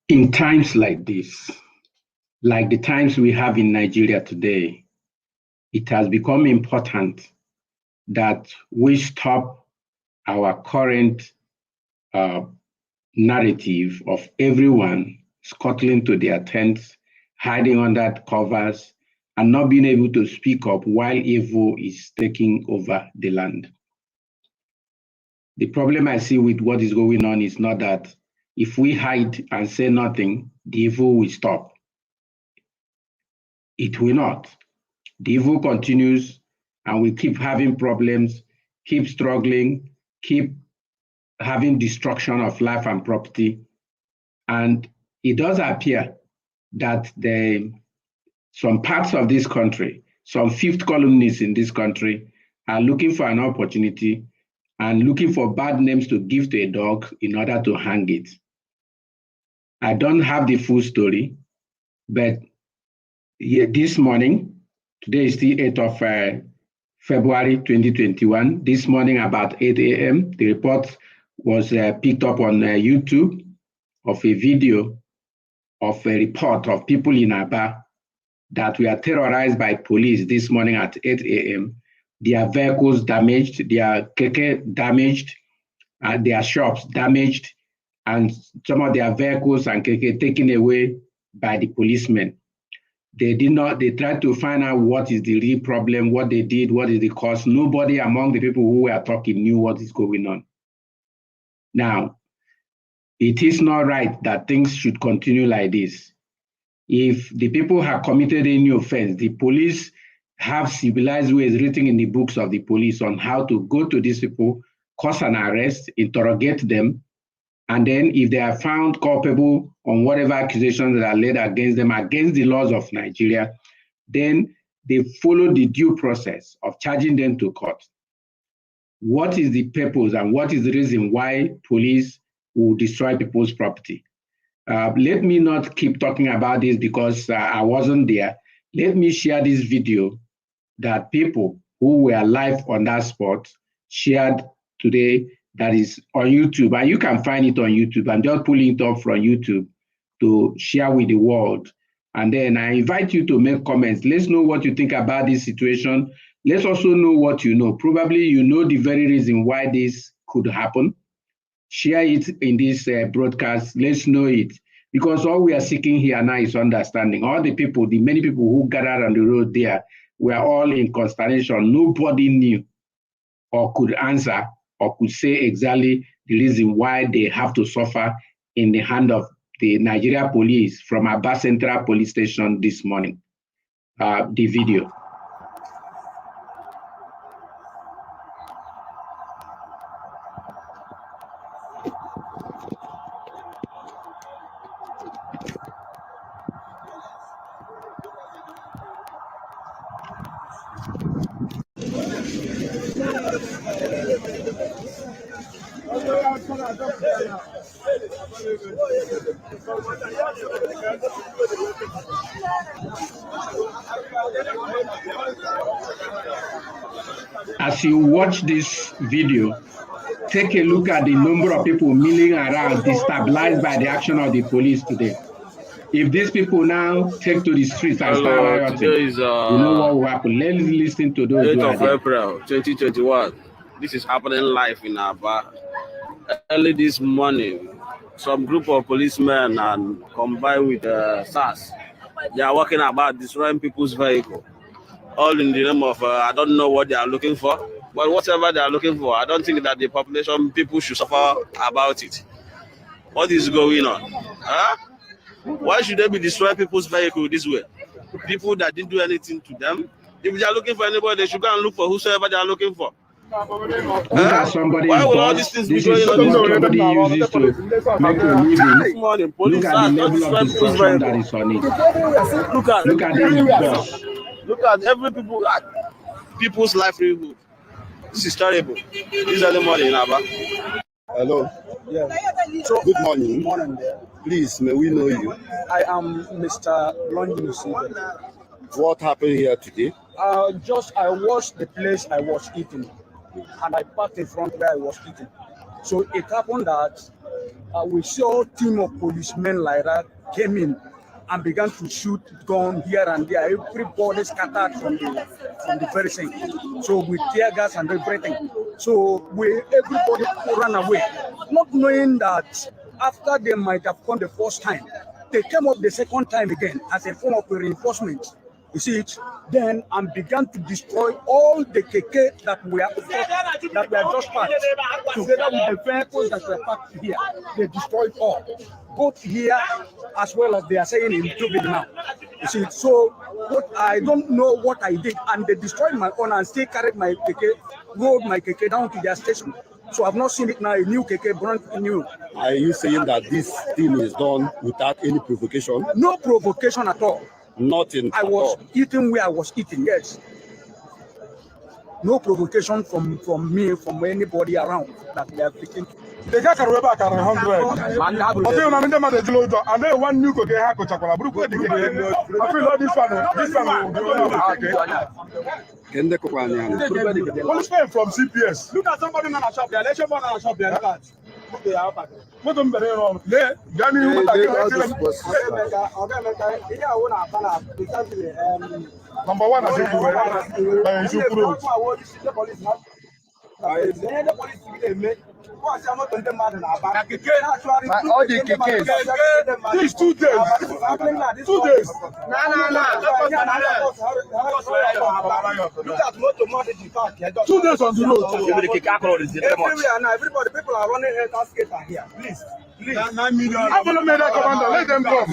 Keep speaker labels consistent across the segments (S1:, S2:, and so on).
S1: In times like this, like the times we have in Nigeria today, it has become important that we stop our current narrative of everyone scuttling to their tents, hiding under covers, and not being able to speak up while evil is taking over the land. The problem I see with what is going on is not that if we hide and say nothing, the evil will stop. It will not. The evil continues, and we keep having problems, keep struggling, keep having destruction of life and property. And it does appear that some parts of this country, some fifth columnists in this country, are looking for an opportunity and looking for bad names to give to a dog in order to hang it. I don't have the full story, but this morning, today is the 8th of February 2021, this morning about 8 a.m., the report was picked up on YouTube of a video of a report of people in Abia that were terrorized by police this morning at 8 a.m. Their vehicles damaged, their keke damaged, their shops damaged, and some of their vehicles and keke taken away by the policemen. They tried to find out what is the real problem, what they did, what is the cause. Nobody among the people who were talking knew what is going on. Now, it is not right that things should continue like this. If the people have committed any offense, the police have civilized ways written in the books of the police on how to go to these people, cause an arrest, interrogate them, and then if they are found culpable on whatever accusations that are laid against them against the laws of Nigeria, then they follow the due process of charging them to court. What is the purpose and what is the reason why police will destroy people's property? Let me not keep talking about this because I wasn't there. Let me share this video that people who were live on that spot shared today that is on YouTube. And you can find it on YouTube. I'm just pulling it up from YouTube to share with the world. And then I invite you to make comments. Let's know what you think about this situation. Let's also know what you know. Probably you know the very reason why this could happen. Share it in this broadcast. Let's know it. Because all we are seeking here now is understanding. All the people, the many people who gathered on the road there, were all in consternation. Nobody knew or could answer or could say exactly the reason why they have to suffer in the hand of the Nigeria police from Abia Central Police Station this morning. The video. As you watch this video, take a look at the number of people milling around, destabilized by the action of the police today. If these people now take to the streets and start rioting, you know what will happen. Let's listen to those
S2: 8th of April 2021. This is happening live in Abia. Early this morning, some group of policemen and combined with SARS, they are walking about destroying people's vehicle. All in the name of, I don't know what they are looking for, but whatever they are looking for, I don't think that the population, people should suffer about it. What is going on? Huh? Why should they be destroying people's vehicle this way? People that didn't do anything to them. If they are looking for anybody, they should go and look for whosoever they are looking for.
S1: Look at somebody's boss. This is what somebody uses to make a living. Look at the level of destruction that is on it. Look at this boss.
S2: Look at every people's livelihood. This is terrible. This is early morning in Abia.
S3: Hello.
S4: Yeah.
S3: Good morning.
S4: Good morning.
S3: Please, may we know you?
S4: I am Mr. Longin.
S3: What happened here today?
S4: I watched the place I was eating, and I parked in front where I was eating. So it happened that we saw a team of policemen like that came in and began to shoot gun here and there. Everybody scattered from the very scene. So with tear gas and everything. So everybody ran away, not knowing that after they might have come the first time, they came up the second time again as a form of reinforcement. You see it? Then and began to destroy all the keke that were just parked together with the vehicles that were parked here. They destroyed all, both here as well as they are saying in Tubing now. You see it? So I don't know what I did, and they destroyed my own and still carried my keke, rode my keke down to their station. So I've not seen it now. A new keke, brand new.
S3: Are you saying that this thing is done without any provocation?
S4: No provocation at all.
S3: Nothing.
S4: I was eating where I was eating, yes. No provocation from me, from anybody around that we are picking.
S5: The guy can back at 100. And then one new cookie, I feel like this one will be policeman from CPS. Look at somebody in a shop there. Let's shop on a shop there. Look at. What them better on? Le, Danny, number one, I think
S3: all the KKs.
S5: These 2 days. 2 days.
S4: Look at motor money the park.
S5: 2 days on the road.
S4: Everywhere now, everybody, people are running here, casket here. Please.
S5: $9 million. I'm going to make that commander. Let them come.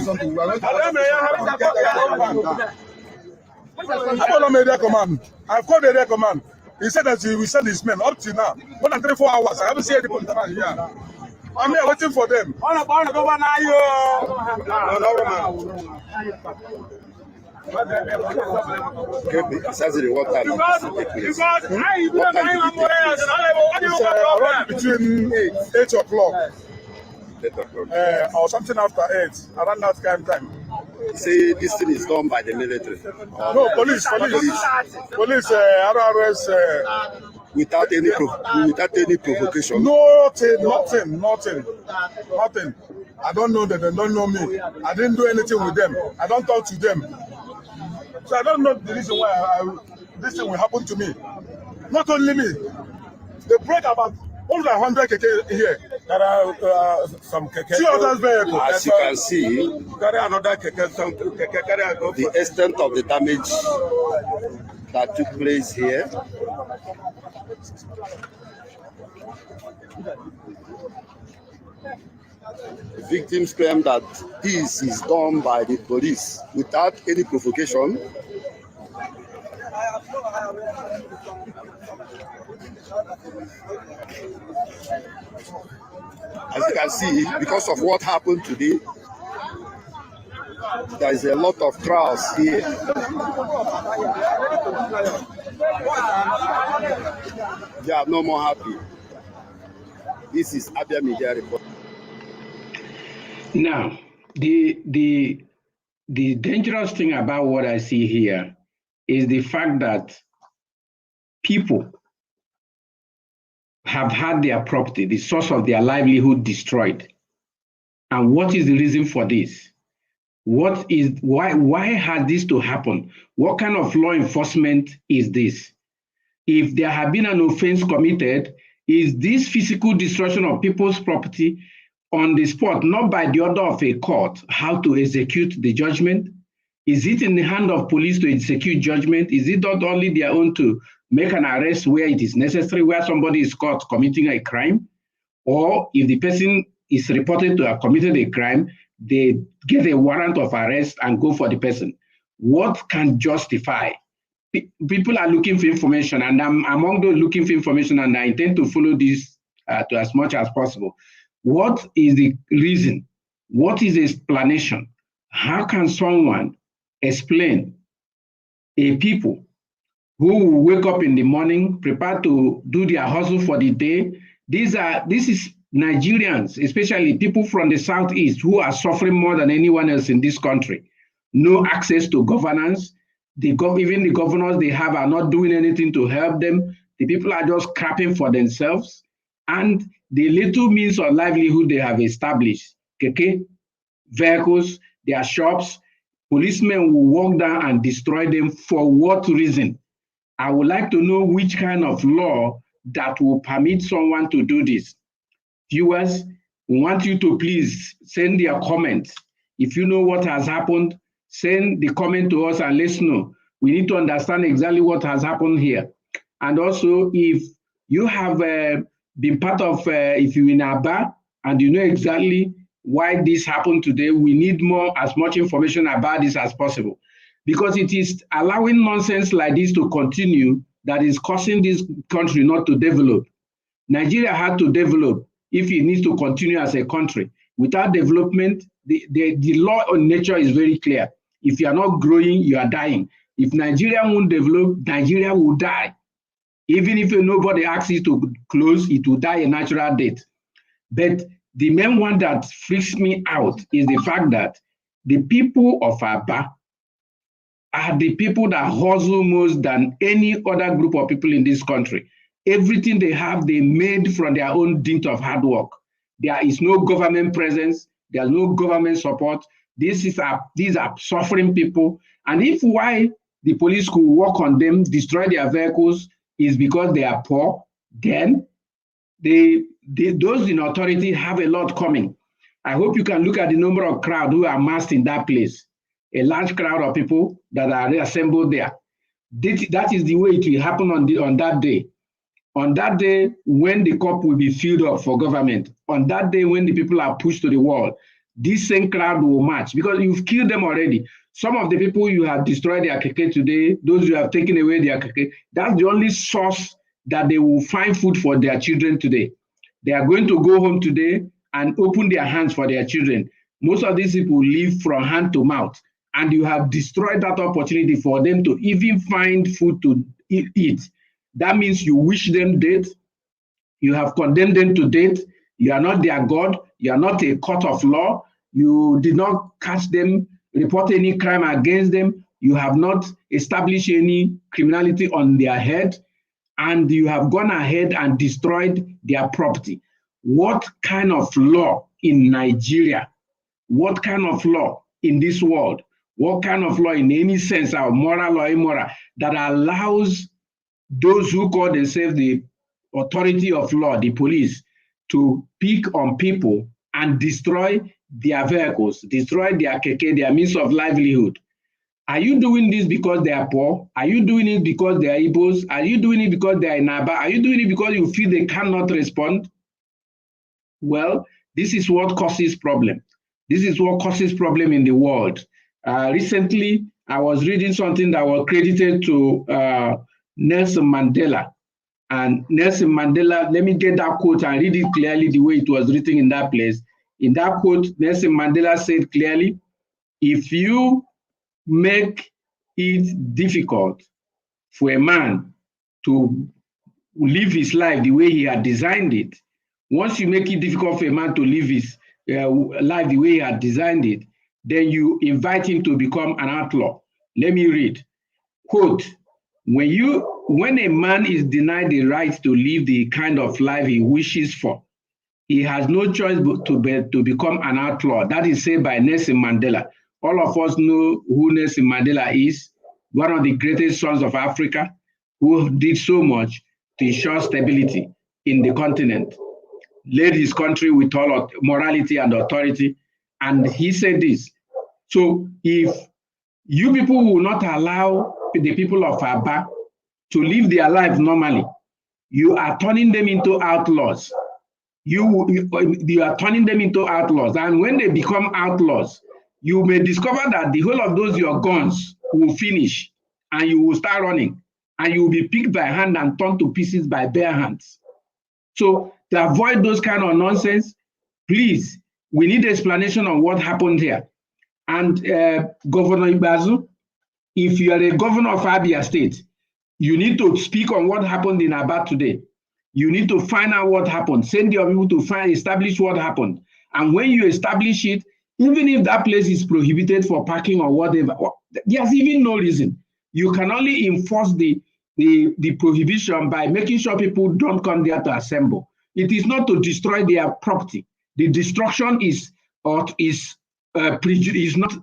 S5: I'm going to make that command. I've called the command. He said that he will send his men up to now. More than 3-4 hours. I haven't seen any policeman here. I'm here waiting for them. Between 8 o'clock. Or something after 8, around that kind of time.
S3: Say this thing is done by the military.
S5: No, police, RRS.
S3: Without any provocation.
S5: Nothing. I don't know them, they don't know me. I didn't do anything with them. I don't talk to them. So I don't know the reason why this thing will happen to me. Not only me. They break about more than 100 keke here. There are some keke. 2 others vehicles.
S3: As you can see,
S5: Carry another keke. Some keke carry another.
S3: the extent of the damage that took place here. Victims claim that this is done by the police without any provocation. As you can see, because of what happened today, there is a lot of crowds here. They are no more happy. This is Abia Media Report.
S1: Now, the dangerous thing about what I see here is the fact that people have had their property, the source of their livelihood, destroyed. And what is the reason for this? Why had this to happen? What kind of law enforcement is this? If there had been an offense committed, is this physical destruction of people's property on the spot, not by the order of a court, how to execute the judgment? Is it in the hand of police to execute judgment? Is it not only their own to make an arrest where it is necessary, where somebody is caught committing a crime? Or if the person is reported to have committed a crime, they get a warrant of arrest and go for the person. What can justify? People are looking for information, and I'm among those looking for information, and I intend to follow this to as much as possible. What is the reason? What is the explanation? How can someone explain a people who will wake up in the morning, prepare to do their hustle for the day? This is Nigerians, especially people from the Southeast, who are suffering more than anyone else in this country. No access to governance. Even the governors they have are not doing anything to help them. The people are just crapping for themselves. And the little means of livelihood they have established, vehicles, their shops, policemen will walk down and destroy them. For what reason? I would like to know which kind of law that will permit someone to do this. Viewers, we want you to please send your comments. If you know what has happened, send the comment to us and let us know. We need to understand exactly what has happened here. And also, if you have been part of, if you're in Aba and you know exactly why this happened today, we need as much information about this as possible. Because it is allowing nonsense like this to continue that is causing this country not to develop. Nigeria had to develop if it needs to continue as a country. Without development, the law on nature is very clear. If you are not growing, you are dying. If Nigeria won't develop, Nigeria will die. Even if nobody asks it to close, it will die a natural death. But the main one that freaks me out is the fact that the people of Aba are the people that hustle most than any other group of people in this country. Everything they have, they made from their own dint of hard work. There is no government presence. There's no government support. These are suffering people. And if why the police could work on them, destroy their vehicles, is because they are poor, then those in authority have a lot coming. I hope you can look at the number of crowd who are massed in that place. A large crowd of people that are reassembled there. That is the way it will happen on that day. On that day, when the cup will be filled up for government, on that day when the people are pushed to the wall, this same crowd will march because you've killed them already. Some of the people you have destroyed their keke today, those you have taken away their keke, that's the only source that they will find food for their children today. They are going to go home today and open their hands for their children. Most of these people live from hand to mouth, and you have destroyed that opportunity for them to even find food to eat. That means you wish them death. You have condemned them to death. You are not their God. You are not a court of law. You did not catch them, report any crime against them. You have not established any criminality on their head. And you have gone ahead and destroyed their property. What kind of law in Nigeria? What kind of law in this world? What kind of law in any sense, or moral or immoral, that allows those who call themselves the authority of law, the police, to pick on people and destroy their vehicles, destroy their keke, their means of livelihood? Are you doing this because they are poor? Are you doing it because they are Igbos? Are you doing it because they are in Aba? Are you doing it because you feel they cannot respond? Well, this is what causes problem. This is what causes problem in the world. Recently, I was reading something that was credited to Nelson Mandela. And Nelson Mandela, let me get that quote and read it clearly the way it was written in that place. In that quote, Nelson Mandela said clearly, if you make it difficult for a man to live his life the way he had designed it, once you make it difficult for a man to live his life the way he had designed it, then you invite him to become an outlaw. Let me read. Quote, when a man is denied the right to live the kind of life he wishes for, he has no choice but to become an outlaw. That is said by Nelson Mandela. All of us know who Nelson Mandela is, one of the greatest sons of Africa, who did so much to ensure stability in the continent, led his country with all morality and authority. And he said this. So if you people will not allow the people of Aba to live their life normally, you are turning them into outlaws. You are turning them into outlaws. And when they become outlaws, you may discover that the whole of those your guns will finish and you will start running and you will be picked by hand and torn to pieces by bare hands. So to avoid those kind of nonsense, please, we need explanation on what happened here. And Governor Ibazu, if you are a governor of Abia State, you need to speak on what happened in Aba today. You need to find out what happened. Send your people to establish what happened. And when you establish it, even if that place is prohibited for parking or whatever, there's even no reason. You can only enforce the prohibition by making sure people don't come there to assemble. It is not to destroy their property. The destruction is not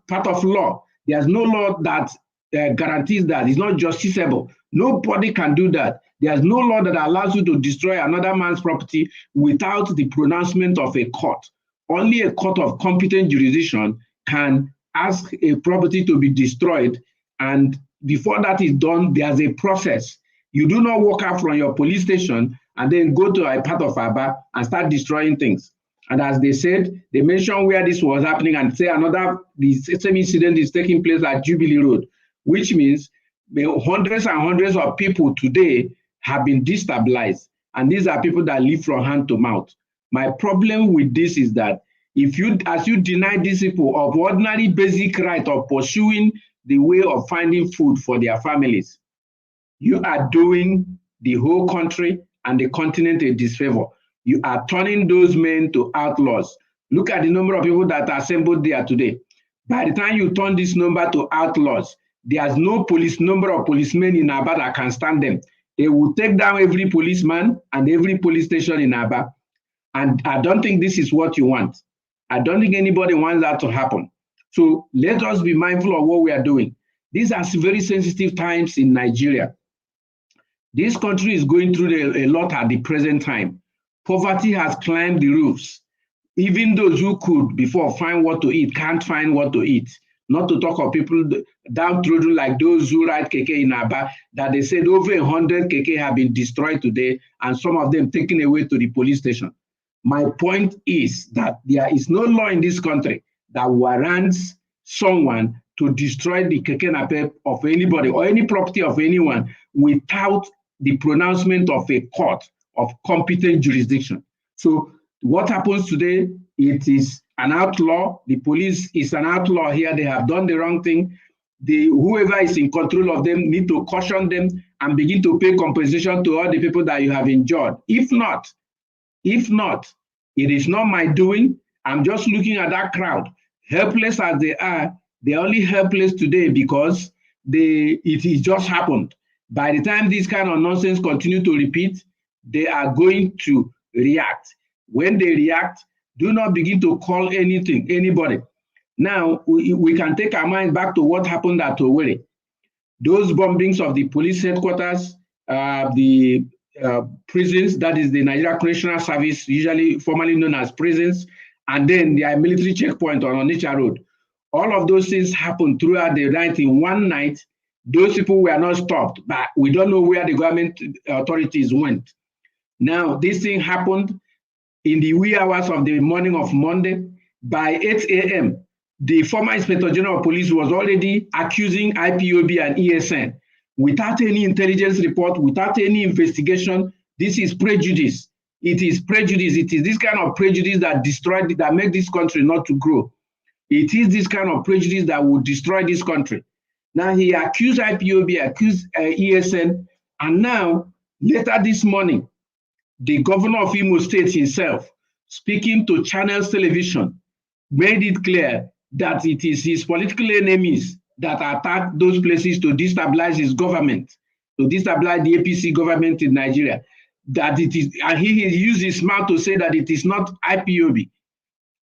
S1: part of law. There's no law that guarantees that. It's not justiciable. Nobody can do that. There's no law that allows you to destroy another man's property without the pronouncement of a court. Only a court of competent jurisdiction can ask a property to be destroyed, and before that is done, there's a process. You do not walk out from your police station and then go to a part of Aba and start destroying things. And as they said, they mentioned where this was happening and say the same incident is taking place at Jubilee Road, which means hundreds and hundreds of people today have been destabilized. And these are people that live from hand to mouth. My problem with this is that as you deny these people of ordinary basic right of pursuing the way of finding food for their families, you are doing the whole country and the continent a disfavor. You are turning those men to outlaws. Look at the number of people that are assembled there today. By the time you turn this number to outlaws, there's no number of policemen in Aba that can stand them. They will take down every policeman and every police station in Aba. And I don't think this is what you want. I don't think anybody wants that to happen. So let us be mindful of what we are doing. These are very sensitive times in Nigeria. This country is going through a lot at the present time. Poverty has climbed the roofs. Even those who could before find what to eat can't find what to eat. Not to talk of people downtrodden like those who ride keke in Aba, that they said over 100 keke have been destroyed today and some of them taken away to the police station. My point is that there is no law in this country that warrants someone to destroy the keke napep of anybody or any property of anyone without the pronouncement of a court of competent jurisdiction. So what happens today, it is an outlaw. The police is an outlaw here. They have done the wrong thing. Whoever is in control of them need to caution them and begin to pay compensation to all the people that you have injured. If not, it is not my doing. I'm just looking at that crowd. Helpless as they are, they're only helpless today because it just happened. By the time this kind of nonsense continue to repeat, they are going to react. When they react, do not begin to call anybody. Now, we can take our mind back to what happened at Owerri. Those bombings of the police headquarters, the prisons, that is the Nigeria Correctional Service, usually formerly known as prisons, and then the military checkpoint on Onitsha Road. All of those things happened throughout the night. In one night, those people were not stopped, but we don't know where the government authorities went. Now, this thing happened in the wee hours of the morning of Monday. By 8 a.m., the former Inspector General of Police was already accusing IPOB and ESN without any intelligence report, without any investigation. This is prejudice. It is prejudice. It is this kind of prejudice that makes this country not to grow. It is this kind of prejudice that will destroy this country. Now he accused IPOB, accused ESN, and now, later this morning, the governor of Imo State himself, speaking to Channels Television, made it clear that it is his political enemies that attack those places to destabilize his government, to destabilize the APC government in Nigeria. That it is, and he used his mouth to say that it is not IPOB.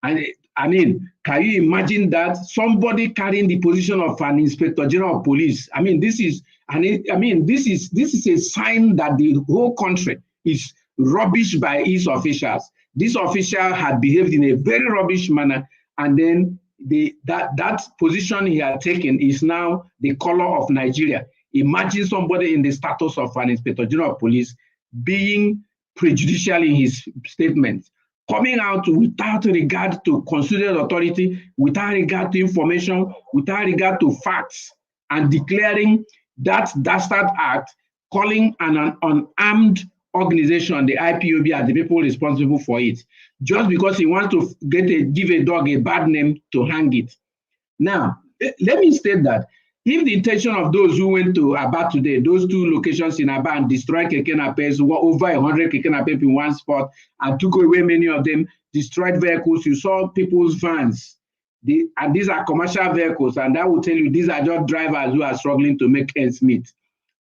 S1: And I mean, can you imagine that somebody carrying the position of an Inspector General of Police? I mean, this is a sign that the whole country is rubbish by its officials. This official had behaved in a very rubbish manner, and then that position he had taken is now the color of Nigeria. Imagine somebody in the status of an Inspector General of Police being prejudicial in his statements, coming out without regard to considered authority, without regard to information, without regard to facts, and declaring that dastard act, calling an unarmed organization, the IPOB, as the people responsible for it, just because he wants to give a dog a bad name to hang it. Now, let me state that if the intention of those who went to Aba today, those two locations in Aba, and destroyed keke napep, over 100 keke napep in one spot, and took away many of them, destroyed vehicles, you saw people's vans, and these are commercial vehicles, and that will tell you these are just drivers who are struggling to make ends meet.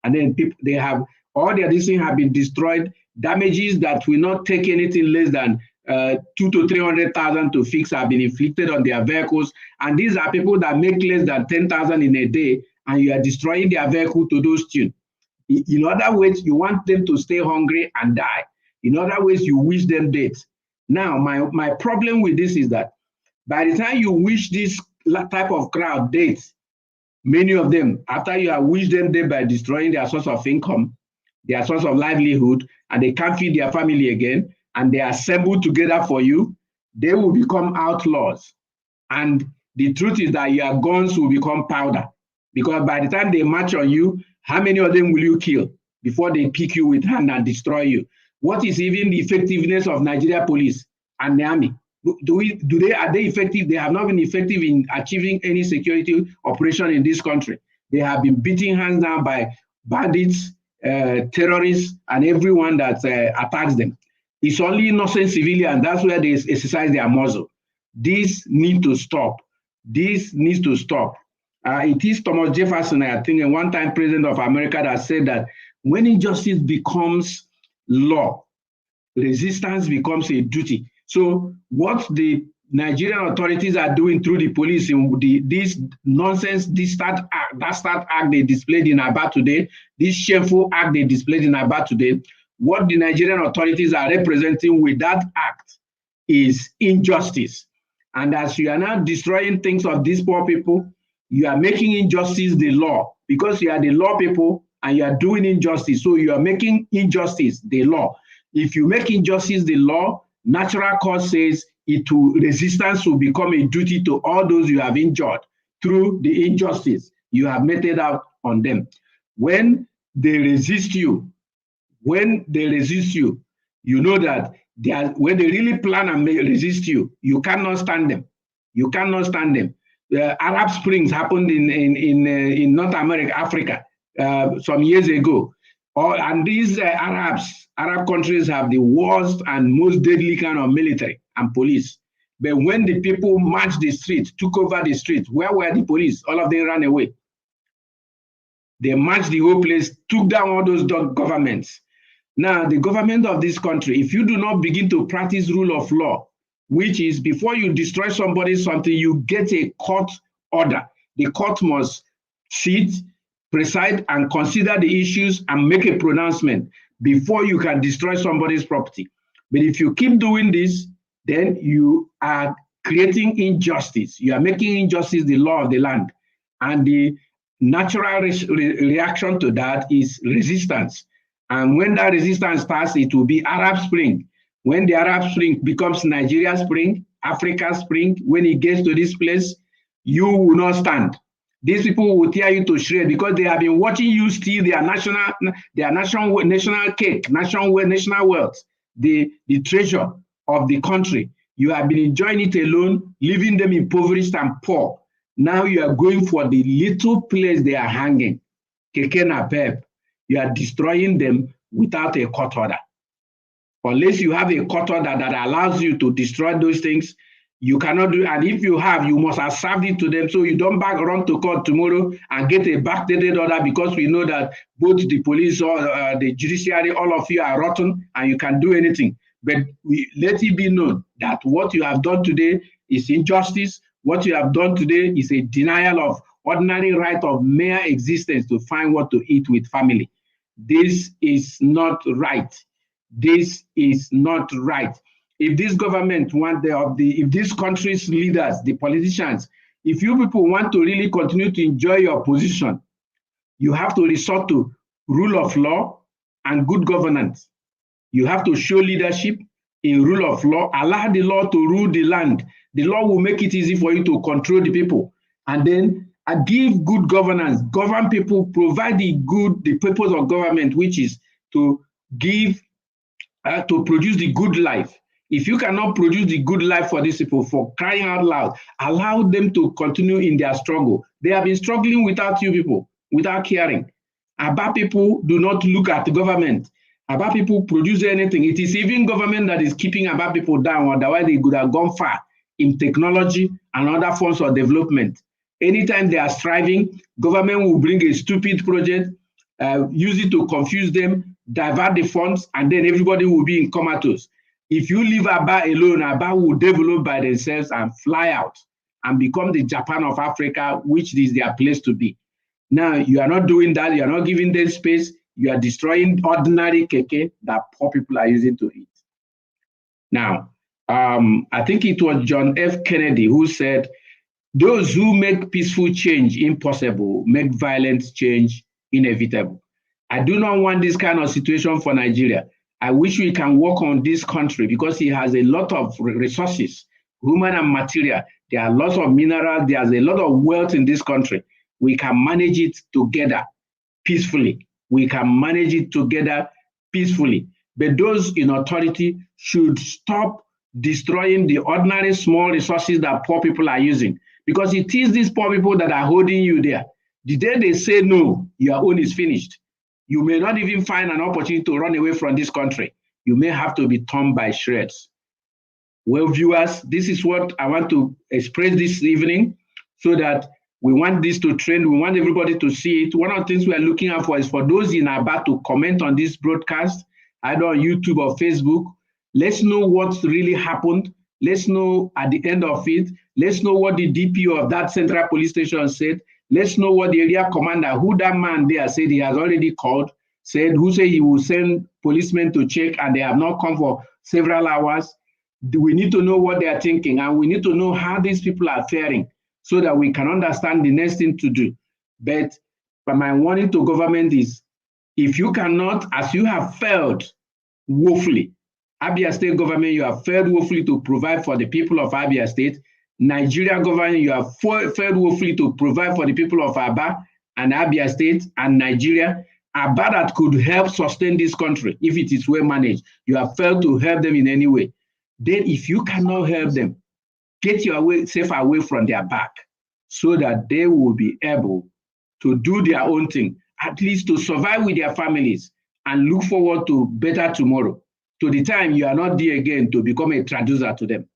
S1: And then people, they have, all their things have been destroyed. Damages that will not take anything less than 200,000 to 300,000 to fix have been inflicted on their vehicles. And these are people that make less than 10,000 in a day, and you are destroying their vehicle to those tunes. In other ways, you want them to stay hungry and die. In other ways, you wish them dead. Now, my problem with this is that by the time you wish this type of crowd dead, many of them, after you have wished them dead by destroying their source of income, their source of livelihood, and they can't feed their family again, and they assemble together for you, they will become outlaws. And the truth is that your guns will become powder. Because by the time they march on you, how many of them will you kill before they pick you with hand and destroy you? What is even the effectiveness of Nigeria police and the army? Are they effective? They have not been effective in achieving any security operation in this country. They have been beating hands down by bandits, terrorists, and everyone that attacks them. It's only innocent civilians. That's where they exercise their muscle. This needs to stop. This needs to stop. It is Thomas Jefferson, I think, a one-time president of America, that said that when injustice becomes law, resistance becomes a duty. So what the Nigerian authorities are doing through the police in this nonsense, this start act they displayed in Aba today, this shameful act they displayed in Aba today, what the Nigerian authorities are representing with that act is injustice. And as you are now destroying things of these poor people, you are making injustice the law, because you are the law people and you are doing injustice. So you are making injustice the law. If you make injustice the law, natural cause says resistance will become a duty to all those you have injured through the injustice you have meted out on them. When they resist you, you know that when they really plan and resist you, you cannot stand them. You cannot stand them. The Arab Springs happened in North America, Africa, some years ago. And these Arab countries have the worst and most deadly kind of military and police. But when the people marched the street, took over the street, where were the police? All of them ran away. They marched the whole place, took down all those governments. Now, the government of this country, if you do not begin to practice rule of law, which is before you destroy something, you get a court order. The court must sit, preside, and consider the issues and make a pronouncement before you can destroy somebody's property. But if you keep doing this, then you are creating injustice. You are making injustice the law of the land. And the natural reaction to that is resistance. And when that resistance starts, it will be Arab Spring. When the Arab Spring becomes Nigeria Spring, Africa Spring, when it gets to this place, you will not stand. These people will tear you to shreds because they have been watching you steal their national cake, national wealth, the treasure of the country. You have been enjoying it alone, leaving them impoverished and poor. Now you are going for the little place they are hanging, Keke Napep. You are destroying them without a court order. Unless you have a court order that allows you to destroy those things, you cannot do it. And if you have, you must have served it to them so you don't run to court tomorrow and get a backdated order, because we know that both the police or the judiciary, all of you are rotten and you can do anything. But let it be known that what you have done today is injustice. What you have done today is a denial of ordinary right of mere existence to find what to eat with family. This is not right. This is not right. If this government if this country's leaders, the politicians, if you people want to really continue to enjoy your position, you have to resort to rule of law and good governance. You have to show leadership in rule of law, allow the law to rule the land. The law will make it easy for you to control the people. And then give good governance, govern people, provide the purpose of government, which is to produce the good life. If you cannot produce the good life for these people, for crying out loud, allow them to continue in their struggle. They have been struggling without you people, without caring. Aba people do not look at the government. Aba people produce anything. It is even government that is keeping Aba people down, otherwise they could have gone far in technology and other forms of development. Anytime they are striving, government will bring a stupid project, use it to confuse them, divert the funds, and then everybody will be in comatose. If you leave Aba alone, Aba will develop by themselves and fly out and become the Japan of Africa, which is their place to be. Now, you are not doing that. You are not giving them space. You are destroying ordinary keke that poor people are using to eat. Now, I think it was John F. Kennedy who said, those who make peaceful change impossible make violent change inevitable. I do not want this kind of situation for Nigeria. I wish we can work on this country because it has a lot of resources, human and material. There are lots of minerals. There's a lot of wealth in this country. We can manage it together peacefully. We can manage it together peacefully. But those in authority should stop destroying the ordinary small resources that poor people are using, because it is these poor people that are holding you there. The day they say no, your own is finished. You may not even find an opportunity to run away from this country. You may have to be torn by shreds. Well, viewers, this is what I want to express this evening, so that we want this to trend. We want everybody to see it. One of the things we are looking out for is for those in Aba to comment on this broadcast, either on YouTube or Facebook. Let's know what really happened. Let's know at the end of it. Let's know what the DPO of that central police station said. Let's know what the area commander, who that man there said he has already called, said, who said he will send policemen to check and they have not come for several hours. We need to know what they are thinking, and we need to know how these people are faring so that we can understand the next thing to do. But my warning to government is, if you cannot, as you have failed woefully, Abia State government, you have failed woefully to provide for the people of Abia State. Nigeria government, you have failed woefully to provide for the people of Aba and Abia State and Nigeria. Aba that could help sustain this country if it is well managed. You have failed to help them in any way. Then if you cannot help them, get yourself away from their back so that they will be able to do their own thing, at least to survive with their families and look forward to better tomorrow, to the time you are not there again to become a traducer to them.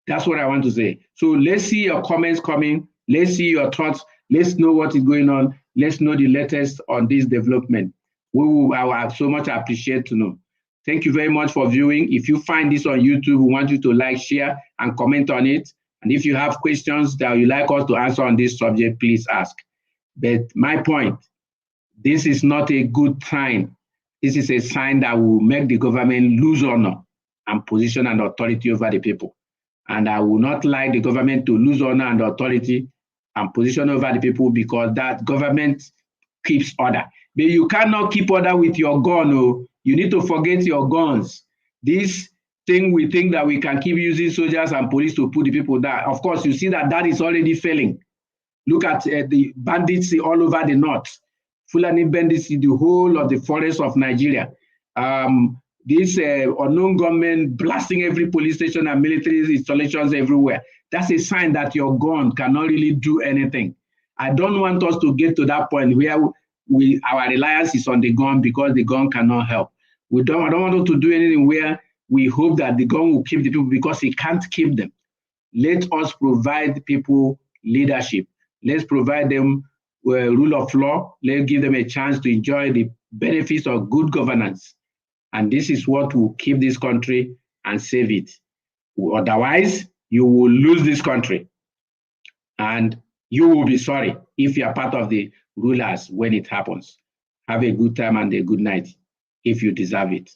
S1: That's what I want to say. So let's see your comments coming. Let's see your thoughts. Let's know what is going on. Let's know the latest on this development. I will so much appreciate to know. Thank you very much for viewing. If you find this on YouTube, we want you to like, share, and comment on it. And if you have questions that you'd like us to answer on this subject, please ask. But my point, this is not a good sign. This is a sign that will make the government lose honor and position and authority over the people. And I would not like the government to lose honor and authority and position over the people, because that government keeps order. But you cannot keep order with your gun. Oh. You need to forget your guns. This thing, we think that we can keep using soldiers and police to put the people down. Of course, you see that that is already failing. Look at the bandits all over the north. Fulani bandits in the whole of the forest of Nigeria. This unknown government blasting every police station and military installations everywhere. That's a sign that your gun cannot really do anything. I don't want us to get to that point where our reliance is on the gun because the gun cannot help. I don't want us to do anything where we hope that the gun will keep the people, because it can't keep them. Let us provide people leadership. Let's provide them rule of law. Let's give them a chance to enjoy the benefits of good governance. And this is what will keep this country and save it. Otherwise, you will lose this country. And you will be sorry if you are part of the rulers when it happens. Have a good time and a good night if you deserve it.